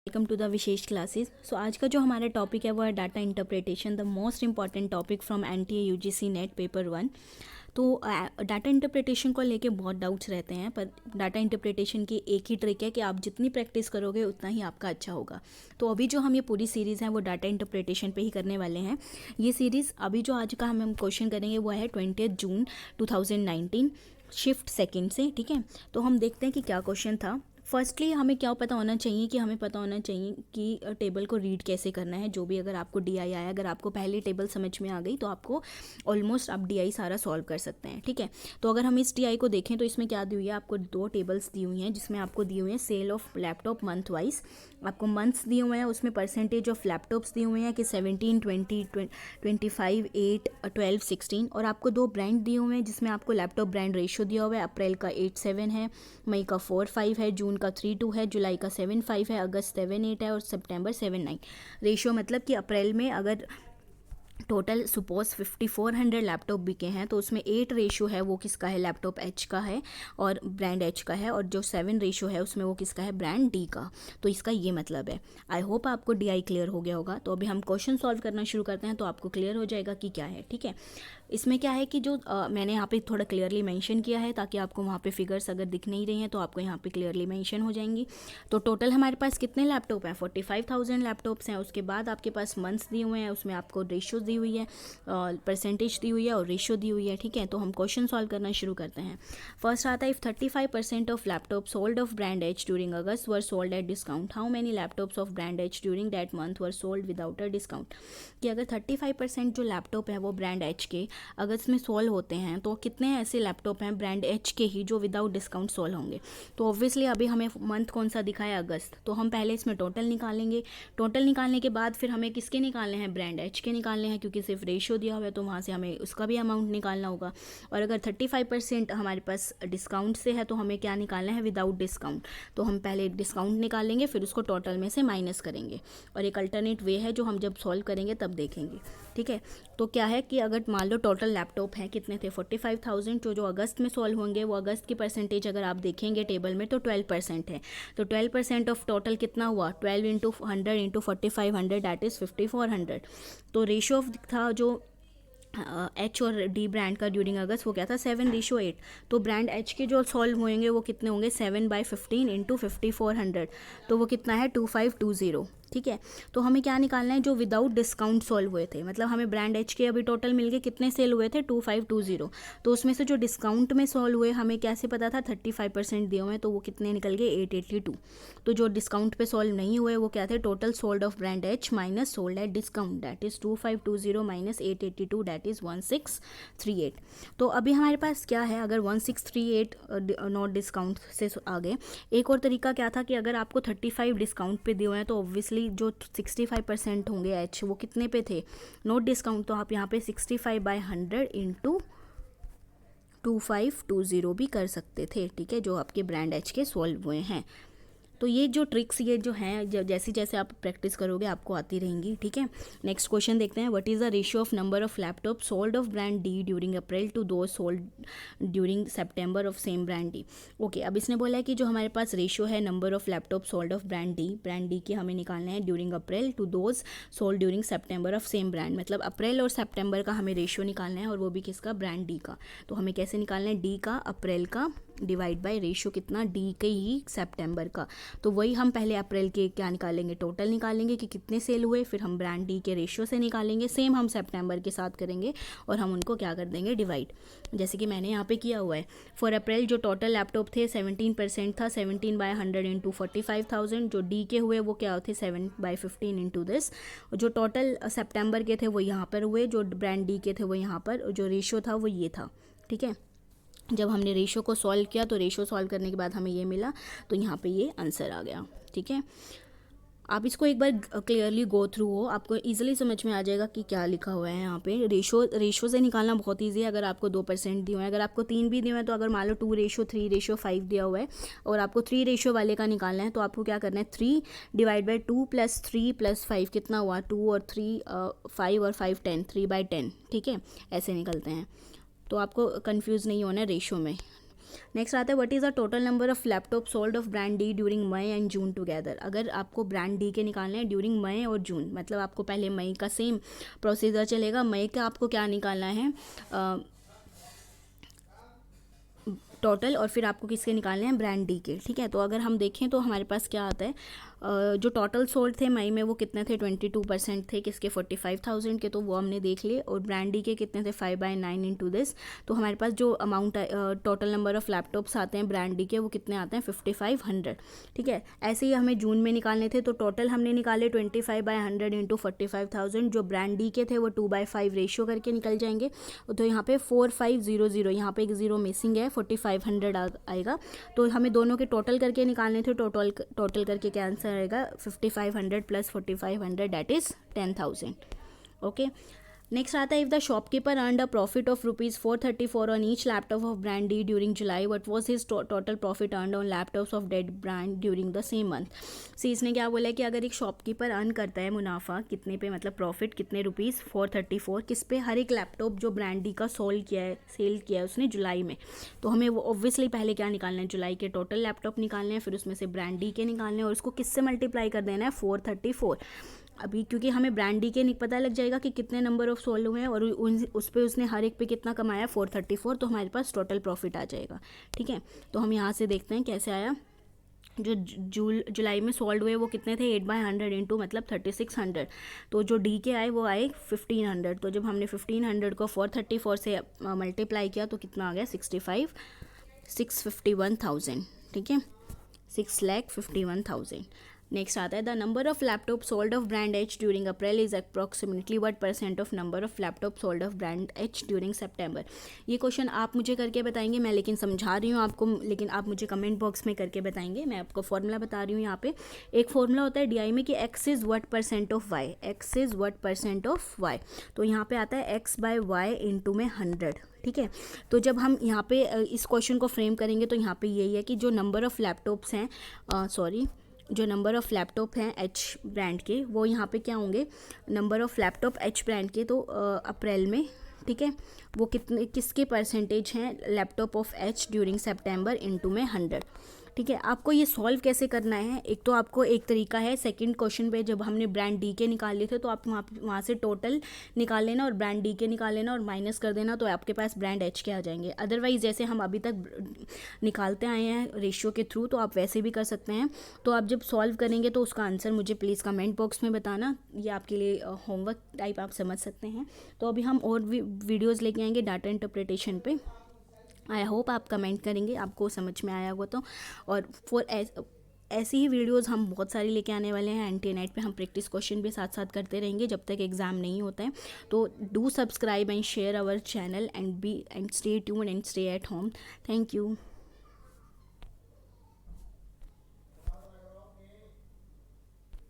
Welcome to the Vishesh classes. So आज का जो हमारा टॉपिक है वो है data interpretation, the most important topic from NTA UGC NET paper 1। तो डाटा इंटरप्रिटेशन को लेके बहुत डाउट्स रहते हैं, पर डाटा इंटरप्रिटेशन की एक ही ट्रिक है कि आप जितनी प्रैक्टिस करोगे उतना ही आपका अच्छा होगा। तो अभी जो हम ये पूरी सीरीज़ है वो डाटा इंटरप्रिटेशन पे ही करने वाले हैं। ये सीरीज़ अभी जो आज का हम क्वेश्चन करेंगे वो है 20 जून 2019 शिफ्ट सेकंड से। ठीक है, तो हम देखते हैं कि क्या क्वेश्चन था। फर्स्टली हमें क्या पता होना चाहिए कि हमें पता होना चाहिए कि टेबल को रीड कैसे करना है। जो भी अगर आपको डीआई आया, अगर आपको पहली टेबल समझ में आ गई तो आपको ऑलमोस्ट आप डीआई सारा सॉल्व कर सकते हैं। ठीक है, तो अगर हम इस डीआई को देखें तो इसमें क्या दी हुई है, आपको दो टेबल्स दी हुई हैं जिसमें आपको दी हुई है sale of laptop month wise. आपको मंथ्स दिए हुए हैं, उसमें परसेंटेज ऑफ लैपटॉप्स दिए हुए हैं कि 17, 20, 25, 8, 12, 16। और आपको दो ब्रांड दिए हुए हैं जिसमें आपको लैपटॉप ब्रांड रेशियो दिया हुआ है। अप्रैल का 8-7 है, मई का 4-5 है, जून का 3-2 है, जुलाई का 7-5 है, अगस्त 7-8 है और सितंबर 7-9। रेशियो मतलब कि अप्रैल में अगर टोटल सपोज 5400 लैपटॉप बिके हैं तो उसमें 8 रेशो है वो किसका है, लैपटॉप एच का है और ब्रांड एच का है, और जो 7 रेशो है उसमें वो किसका है, ब्रांड डी का। तो इसका ये मतलब है। आई होप आपको डीआई क्लियर हो गया होगा। तो अभी हम क्वेश्चन सॉल्व करना शुरू करते हैं तो आपको क्लियर हो जाएगा कि क्या है। ठीक है, इसमें क्या है कि जो मैंने यहाँ पे थोड़ा क्लियरली मेंशन किया है ताकि आपको वहाँ पे फिगर्स अगर दिख नहीं रही हैं तो आपको यहाँ पे क्लियरली मेंशन हो जाएंगी। तो टोटल हमारे पास कितने लैपटॉप हैं, 45,000 लैपटॉप्स हैं। उसके बाद आपके पास मंथ्स दिए हुए हैं, उसमें आपको रेशियो दी हुई है, परसेंटेज दी हुई है और रेशियो दी हुई है। ठीक है, तो हम क्वेश्चन सॉल्व करना शुरू करते हैं। फर्स्ट आता है, if 35% of laptop sold of brand H during August were sold at discount, how many laptops of brand H during that month were sold without a discount. कि अगर 35% जो लैपटॉप है वो ब्रांड एच के अगस्त में solve होते हैं तो कितने ऐसे लैपटॉप हैं ब्रांड एच के ही जो विदाउट डिस्काउंट सोल्व होंगे। तो ऑब्वियसली अभी हमें मंथ कौन सा दिखा है, अगस्त, तो हम पहले इसमें टोटल निकालेंगे। टोटल निकालने के बाद फिर हमें किसके निकालने हैं, ब्रांड एच के निकालने हैं, क्योंकि सिर्फ रेशियो दिया हुआ है तो वहाँ से हमें उसका भी अमाउंट निकालना होगा। और अगर 35% हमारे पास डिस्काउंट से है तो हमें क्या निकालना है, विदाउट डिस्काउंट। तो हम पहले डिस्काउंट निकालेंगे फिर उसको टोटल में से माइनस करेंगे, और एक अल्टरनेट वे है जो हम जब सॉल्व करेंगे तब देखेंगे। ठीक है, तो क्या है कि अगर मान लो टोटल लैपटॉप है कितने थे, 45,000, जो अगस्त में सॉल्व होंगे वो अगस्त की परसेंटेज अगर आप देखेंगे टेबल में तो 12% है। तो 12% ऑफ टोटल कितना हुआ, 12 इंटू 100 इंटू 4500 दैट इज़ 5400। तो रेशियो था जो एच और डी ब्रांड का ड्यूरिंग अगस्त वो क्या था, 7:8। तो ब्रांड एच के जो सॉल्व होंगे वो कितने होंगे, 7/15 इंटू 5400, तो वो कितना है, 2520। ठीक है, तो हमें क्या निकालना है, जो विदाउट डिस्काउंट सॉल्व हुए थे, मतलब हमें ब्रांड एच के अभी टोटल मिलके कितने सेल हुए थे, 2520। तो उसमें से जो डिस्काउंट में सॉल्व हुए हमें कैसे पता था, 35% दिए हुए हैं तो वो कितने निकल गए, 882। तो जो डिस्काउंट पे सॉल्व नहीं हुए वो क्या थे, total sold of brand H minus sold at discount, that is 2520 minus 882, that is 1638। तो अभी हमारे पास क्या है, अगर 1638 नॉट डिस्काउंट से आ गए। एक और तरीका क्या था कि अगर आपको 35 डिस्काउंट पे दिए हुए हैं तो ऑब्वियसली जो 65% होंगे एच वो कितने पे थे, नोट डिस्काउंट, तो आप यहाँ पे 65/100 इंटू 2520 भी कर सकते थे। ठीक है, जो आपके ब्रांड एच के सॉल्व हुए हैं। तो ये जो ट्रिक्स ये जो हैं जैसे जैसे आप प्रैक्टिस करोगे आपको आती रहेंगी। ठीक है, नेक्स्ट क्वेश्चन देखते हैं, what is the ratio of number of laptop sold of brand D during April to those sold during September of same brand D. Okay, अब इसने बोला है कि जो हमारे पास रेशियो है number of laptop sold of brand D की हमें निकालना है during April to those sold during September of same brand, मतलब अप्रैल और सितंबर का हमें रेशियो निकालना है और वो भी किसका, ब्रांड डी का। तो हमें कैसे निकालना है, डी का अप्रैल का डिवाइड बाय रेशियो कितना, डी के ही सितंबर का। तो वही हम पहले अप्रैल के क्या निकालेंगे, टोटल निकालेंगे कि कितने सेल हुए, फिर हम ब्रांड डी के रेशियो से निकालेंगे, सेम हम सितंबर के साथ करेंगे और हम उनको क्या कर देंगे, डिवाइड, जैसे कि मैंने यहाँ पे किया हुआ है। फॉर अप्रैल जो टोटल लैपटॉप थे 17% था, 17/100 इंटू 45,000। जो डी के हुए वो क्या थे, 7/15 इंटू दिस। जो टोटल सितंबर के थे वो यहाँ पर हुए, जो ब्रांड डी के थे वो यहाँ पर, जो रेशियो था वो ये था। ठीक है, जब हमने रेशो को सॉल्व किया तो रेशो सॉल्व करने के बाद हमें ये मिला, तो यहाँ पे ये आंसर आ गया। ठीक है, आप इसको एक बार क्लियरली गो थ्रू हो, आपको इजीली समझ में आ जाएगा कि क्या लिखा हुआ है यहाँ पे। रेशो से निकालना बहुत ईजी है। अगर आपको 2% दिए हुए हैं, अगर आपको 3 भी दिए हुए हैं, तो अगर मान लो 2:3:5 दिया हुआ है और आपको 3 रेशो वाले का निकालना है तो आपको क्या करना है, 3 डिवाइड बाई 2 + 3 + 5 कितना हुआ, 2 और 3 5 और 5 10, 3/10। ठीक है, ऐसे निकलते हैं, तो आपको कंफ्यूज नहीं होना है रेशो में। नेक्स्ट आता है what is the total number of laptop sold of brand D during May and June together. अगर आपको ब्रांड डी के निकालने हैं ड्यूरिंग मई और जून, मतलब आपको पहले मई का सेम प्रोसीजर चलेगा। मई का आपको क्या निकालना है टोटल, और फिर आपको किसके निकालने हैं ब्रांड डी के, ठीक है। तो अगर हम देखें तो हमारे पास क्या आता है, जो टोटल सोल्ड थे मई में वो कितने थे 22% थे किसके 45,000 के, तो वो हमने देख लिए। और ब्रांड डी के कितने थे 5/9 इंटू दिस, तो हमारे पास जो amount total number of laptops आते हैं ब्रांड डी के वो कितने आते हैं 5500, ठीक है। ऐसे ही हमें जून में निकालने थे, तो टोटल हमने निकाले 25/100 इंटू 45,000। जो ब्रांड डी के थे वो 2/5 रेशियो करके निकल जाएंगे। तो यहाँ पे 4500, यहाँ पे एक ज़ीरो मिसिंग है, 4500 आएगा। तो हमें दोनों के टोटल करके निकालने थे, टोटल करके क्या आंसर आएगा 5500 plus 4500 that is 10,000। Okay, next आता है if the shopkeeper earned a profit of ₹434 on each laptop of brand D during July, what was his total profit earned on laptops of that brand during the same month. See इसने क्या बोला है कि अगर एक shopkeeper earn करता है मुनाफा कितने पे, मतलब प्रॉफिट कितने रुपीज़ 434 किस पे, हर एक लैपटॉप जो ब्रांड डी का सेल किया है उसने जुलाई में। तो हमें वो ऑब्वियसली पहले क्या निकालना है, जुलाई के टोटल लैपटॉप निकालने हैं, फिर उसमें से ब्रांड डी के निकालने हैं और उसको किससे मल्टीप्लाई कर देना है 434। अभी क्योंकि हमें ब्रांड डी के नहीं पता लग जाएगा कि कितने नंबर ऑफ सोल्ड हुए हैं और उस पर उसने हर एक पे कितना कमाया 434, तो हमारे पास टोटल प्रॉफिट आ जाएगा, ठीक है। तो हम यहाँ से देखते हैं कैसे आया। जो जुलाई में सोल्ड हुए वो कितने थे 8/100 इंटू मतलब 3600, तो जो डी के आए वो आए 1500। तो जब हमने 1500 को 434 से मल्टीप्लाई किया तो कितना आ गया 651,000, ठीक है, 6,51,000। नेक्स्ट आता है the number of laptop sold of brand H during April is approximately what % of number of laptop sold of brand H during September. ये क्वेश्चन आप मुझे करके बताएंगे, मैं लेकिन समझा रही हूँ आपको, लेकिन आप मुझे कमेंट बॉक्स में करके बताएंगे। मैं आपको फॉर्मूला बता रही हूँ। यहाँ पे एक फॉर्मूला होता है DI में कि x is what % of y, x is what % of y। तो यहाँ पे आता है x/y इंटू में 100, ठीक है। तो जब हम यहाँ पे इस क्वेश्चन को फ्रेम करेंगे तो यहाँ पे यही है कि जो नंबर ऑफ़ लैपटॉप्स हैं जो नंबर ऑफ़ लैपटॉप हैं एच ब्रांड के, वो यहाँ पे क्या होंगे, number of laptop H brand के, तो अप्रैल में, ठीक है, वो किसके परसेंटेज हैं लैपटॉप ऑफ एच ड्यूरिंग सितंबर इंटू में 100, ठीक है। आपको ये सॉल्व कैसे करना है, एक तो आपको एक तरीका है, सेकंड क्वेश्चन पे जब हमने ब्रांड डी के निकाल लिए थे तो आप वहाँ से टोटल निकाल लेना और ब्रांड डी के निकाल लेना और माइनस कर देना, तो आपके पास ब्रांड एच के आ जाएंगे। अदरवाइज जैसे हम अभी तक निकालते आए हैं रेशियो के थ्रू, तो आप वैसे भी कर सकते हैं। तो आप जब सॉल्व करेंगे तो उसका आंसर मुझे प्लीज़ कमेंट बॉक्स में बताना, ये आपके लिए होमवर्क टाइप आप समझ सकते हैं। तो अभी हम और भी वीडियोज़ लेके आएंगे डाटा इंटरप्रिटेशन पे। आई होप आप कमेंट करेंगे, आपको समझ में आया होगा तो। और ऐसी ही वीडियोस हम बहुत सारी लेके आने वाले हैं। एनटीए नेट पे हम प्रैक्टिस क्वेश्चन भी साथ साथ करते रहेंगे जब तक एग्ज़ाम नहीं होता है। तो do subscribe and share our channel and stay tuned and stay at home. Thank you.